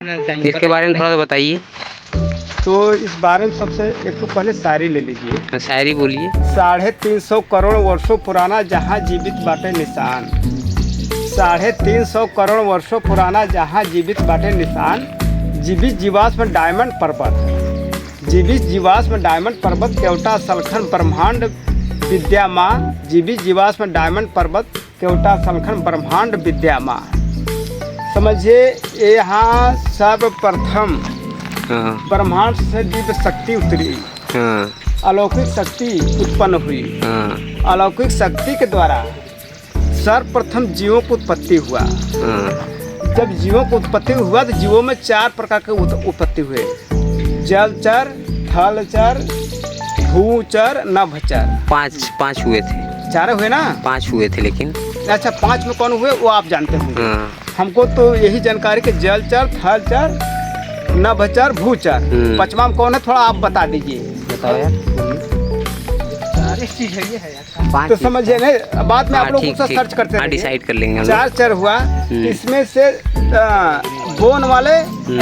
इसके बारे में थोड़ा सा बताइए। तो इस बारे में सबसे एक तो पहले शायरी ले लीजिए। शायरी बोलिए। 350 करोड़ वर्षों पुराना जहाँ जीवित बाटे निशान। 350 करोड़ वर्षों पुराना जहाँ जीवित बाटे निशान। जीवित जीवाश्म डायमंड पर्वत। जीवित जीवाश्म डायमंड पर्वत केवटा सलखन ब्रह्मांड विद्यामान। जीवित जीवाश्म डायमंड पर्वत केवटा सलखन ब्रह्मांड विद्यामान। समझिए, यहाँ सर्वप्रथम ब्रह्मांड से दिव्य शक्ति उतरी। अलौकिक शक्ति उत्पन्न हुई। अलौकिक शक्ति के द्वारा सर्वप्रथम जीवों की उत्पत्ति हुआ। जब जीवों की उत्पत्ति हुआ तो जीवों में 4 प्रकार के उत्पत्ति हुए। जलचर, थलचर, भूचर, नभचर। 5 हुए थे। 4 हुए ना? 5 हुए थे लेकिन। अच्छा, 5 में कौन हुए वो आप जानते होंगे। हमको तो यही जानकारी कि जलचर, थलचर, नभचर, भूचर। 5वां में कौन है थोड़ा आप बता दीजिए। बताओ यार। चीज है ये है यार। तो समझिए नहीं, बाद में आप लोग उसका सर्च करते हैं, डिसाइड कर लेंगे। 4 चर हुआ। इसमें से बोन वाले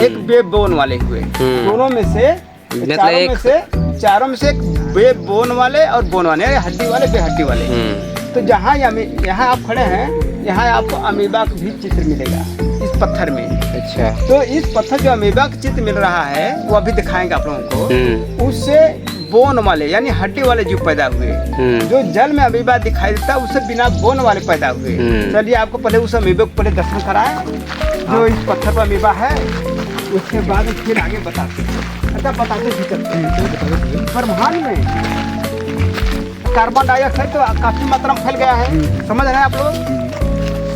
एक बे बोन वाले हुए। दोनों में से चारों में से एक बे बोन वाले और बोन वाले, हड्डी वाले, बेहड्डी वाले। तो जहाँ यहाँ आप खड़े हैं, यहाँ आपको अमीबा का भी चित्र मिलेगा इस पत्थर में। अच्छा। तो इस पत्थर जो अमीबा का चित्र मिल रहा है वो अभी दिखाएंगे आप लोगों को। उससे बोन वाले यानी हड्डी वाले जीव पैदा हुए। जो जल में अमीबा दिखाई देता है उससे बिना बोन वाले पैदा हुए। चलिए आपको पहले उस अमीबा को पहले दर्शन कराएं जो इस पत्थर पर अमीबा है, उसके बाद फिर आगे बताते हैं। अच्छा, बताते हैं ब्रह्मांड में कार्बन डाइऑक्साइड तो काफी मात्रा में फैल गया है। समझ रहे हैं आप लोग?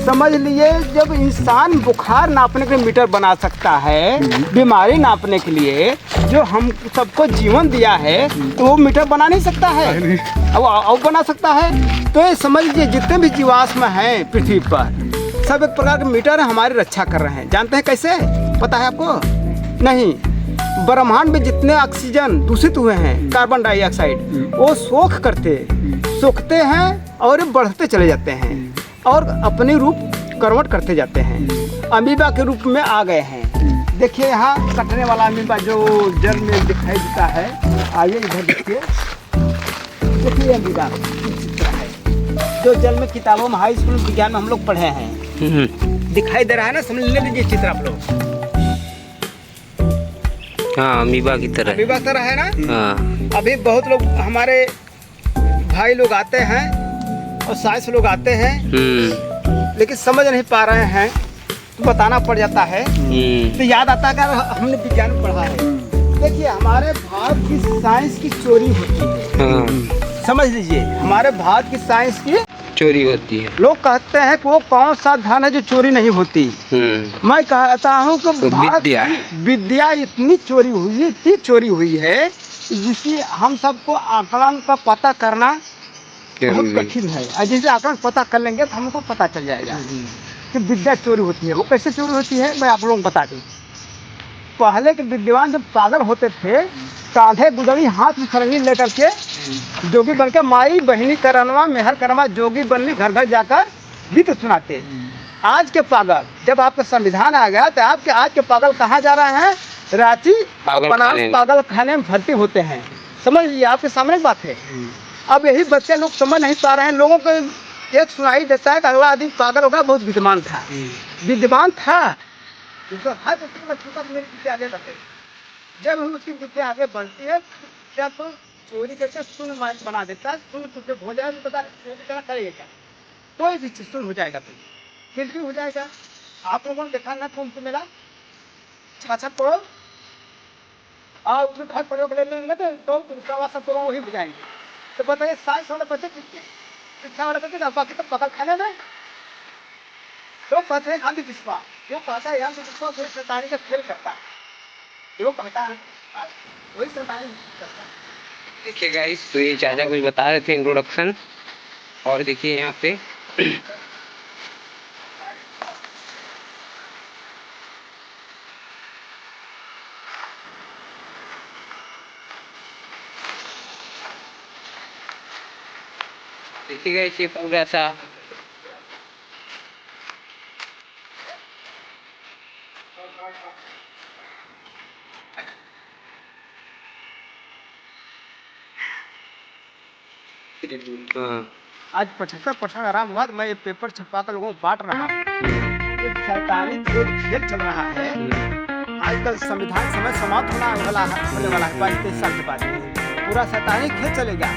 समझ लिए, जब इंसान बुखार नापने के लिए मीटर बना सकता है, बीमारी नापने के लिए जो हम सबको जीवन दिया है, तो वो मीटर बना नहीं सकता है, अब बना सकता है। तो ये समझ लीजिए जितने भी जीवाश्म हैं पृथ्वी पर, सब एक प्रकार के मीटर हमारी रक्षा कर रहे हैं। जानते हैं कैसे? पता है आपको? नहीं। ब्रह्मांड में जितने ऑक्सीजन दूषित हुए हैं, कार्बन डाइऑक्साइड, वो सोखते हैं और बढ़ते चले जाते हैं और अपने रूप कन्वर्ट करते जाते हैं, अमीबा के रूप में आ गए हैं। देखिए यहाँ कटने वाला अमीबा जो जल में दिखाई देता है, आइए इधर देखिए। देखिए अमीबा चित्र है जो जल में किताबों में हाई स्कूल विज्ञान में हम लोग पढ़े हैं। दिखाई दे रहा है ना? समझ ले लीजिए चित्र आप लोग। हाँ, अमीबा की तरह। अमीबा तरह है ना? हाँ। अभी बहुत लोग हमारे भाई लोग आते हैं और साइंस लोग आते हैं, लेकिन समझ नहीं पा रहे हैं तो बताना पड़ जाता है। तो याद आता है कि हमने विज्ञान में पढ़ा है। देखिए हमारे भारत की साइंस की चोरी होती है। समझ लीजिए, हमारे भारत की साइंस की चोरी होती है। लोग कहते हैं कि वो कौन सा धन है जो चोरी नहीं होती। मैं कहता हूँ कि तो भारत की विद्या इतनी चोरी हुई है जिसकी हम सबको आकलन का पता करना बहुत कठिन है। और जैसे आकलन पता कर लेंगे तो हमको पता चल जाएगा कि विद्या चोरी होती है। वो कैसे चोरी होती है मैं आप लोगों को बता दूं। पहले के विद्वान जब पागल होते थे, कांधे गुदड़ी हाथ में खरंगी लेकर के जोगी बन के माई बहिनी करनवा मेहर करवा जोगी बनने घर घर जाकर गीत सुनाते। आज के पागल, जब आपका संविधान आ गया तो आपके आज के पागल कहाँ जा रहे हैं? रांची पागल खाने में भर्ती होते हैं। समझ लीजिए, आपके सामने बात है। अब यही बच्चे लोग समझ नहीं पा रहे हैं। लोगों को एक सुनाई देता है कि अगला आदमी पागल होगा, बहुत विद्वान था। विद्वान था जब हम उसकी विद्या आगे बढ़ती है, क्या तो चोरी करके शून्य बना देता है। शून्य हो जाए तो पता करेगा कोई भी चीज शून्य हो जाएगा, फिर भी हो जाएगा। आप लोगों ने देखा ना कुंभ मेला, अच्छा पढ़ो और उसमें घर प्रयोग ले लेंगे तो वही हो जाएंगे। तो बताइए साइंस वाले बच्चे कितने, शिक्षा वाले बच्चे बाकी तो पकड़ खाने में तो कहते हैं अंधविश्वास। जो कहता है अंधविश्वास सरकारी का खेल करता है, जो कहता है वही सरकारी करता है। देखिए गाइस, तो ये चाचा कुछ बता रहे थे इंट्रोडक्शन, और देखिए यहाँ पे देखिए गाइस ये पूरा सा हाँ। आज 75% आराम हुआ तो मैं ये पेपर छपा कर लोगों को बांट रहा हूँ। एक शैतानी खेल चल रहा है। आजकल संविधान समय समाप्त होने वाला है 22-23 साल के बाद पूरा शैतानी खेल चलेगा।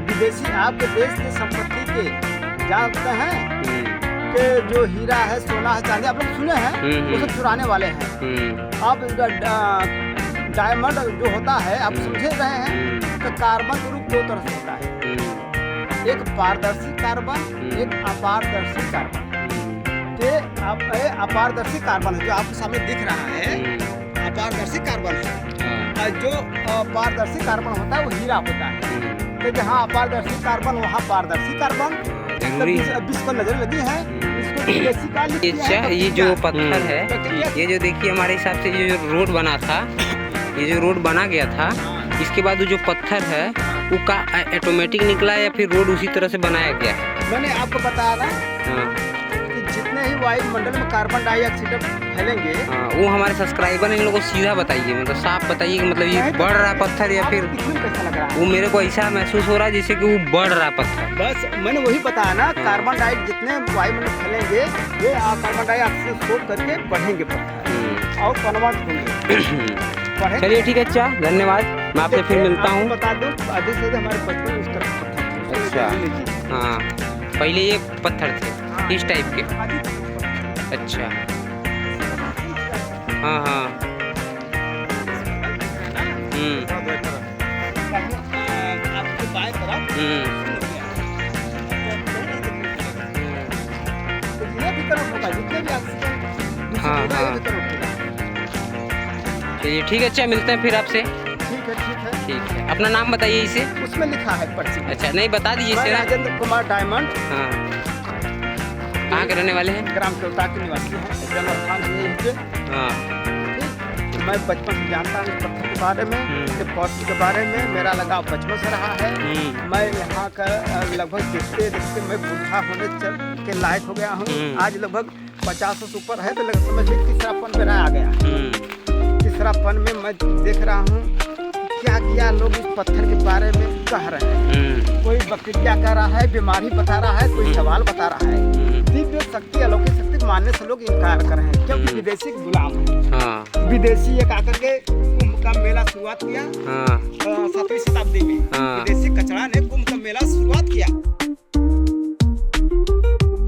विदेशी आपके देश की संपत्ति के जानते हैं कि जो हीरा है, सोना है, चांदी आप लोग सुने हैं, वो सब चुराने वाले हैं। आप डायमंड जो होता है आप समझे रहे हैं कि कार्बन के रूप 2 तरह से होता है, एक पारदर्शी कार्बन, एक अपारदर्शी कार्बन। अपारदर्शी कार्बन है जो आपके सामने दिख रहा है, अपारदर्शी कार्बन है। जो पारदर्शी कार्बन होता है वो हीरा होता है। तो जहाँ अपारदर्शी कार्बन वहाँ पारदर्शी कार्बन। इसको नजर लगी है, इसको विदेशी का लिख दिया है। अच्छा, ये जो पत्थर है, ये जो देखिए हमारे हिसाब से ये जो रोड बना था, ये जो रोड बना गया था, इसके बाद वो जो पत्थर है वो का ऑटोमेटिक निकला या फिर रोड उसी तरह से बनाया गया? मैंने आपको बताया ना कि जितने ही वायुमंडल में कार्बन डाइऑक्साइड फैलेंगे, वो हमारे सब्सक्राइबर इन लोगों को सीधा बताइए, मतलब साफ बताइए कि मतलब ये बढ़ रहा पत्थर या फिर कैसा लग रहा है? वो मेरे को ऐसा महसूस हो रहा है जैसे कि वो बढ़ रहा पत्थर। बस मैंने वही बताया ना, कार्बन डाइऑक्साइड जितने वायुमंडल फैलेंगे ये कार्बन डाइऑक्साइड सोख करके बढ़ेंगे पत्थर और कन्वर्ट होंगे। चलिए ठीक है, अच्छा धन्यवाद, मैं आपसे फिर मिलता हूँ। बता दूं आधे से हमारे बचपन उस तरफ पत्थर। अच्छा, हाँ पहले ये पत्थर थे इस टाइप के। अच्छा, हाँ हाँ। आपके बाएं तरफ ये भी तरफ होगा, जितने भी हाँ हाँ। चलिए ठीक है, अच्छा मिलते हैं फिर आपसे। ठीक है ठीक है, अपना नाम बताइए इसे। उसमें लिखा है पर्ची। अच्छा, नहीं बता दीजिए इसे। राजेंद्र कुमार डायमंड। हाँ, कहाँ के रहने वाले हैं? ग्राम चौटा के निवासी हैं, जमर खान से। हाँ, मैं बचपन से जानता हूँ पत्थर के बारे में, पर्ची के बारे में मेरा लगाव बचपन से रहा है। मैं यहाँ का लगभग देखते देखते मैं बूढ़ा होने के लायक हो गया हूँ। आज लगभग 50 से ऊपर है, तो समझ लीजिए तीसरापन मेरा आ गया। तीसरापन में मैं देख रहा हूँ क्या किया लोग इस पत्थर के बारे में कह रहे हैं। कोई बक्तिया कह रहा है, बीमारी बता रहा है, कोई सवाल बता रहा है। दिव्य शक्ति, अलौकिक शक्ति मानने से लोग इनकार कर रहे हैं, क्योंकि विदेशी गुलाम है। विदेशी एक आकर के कुंभ का मेला शुरुआत किया 7वीं शताब्दी में। विदेशी कचड़ा ने कुंभ का मेला शुरुआत किया।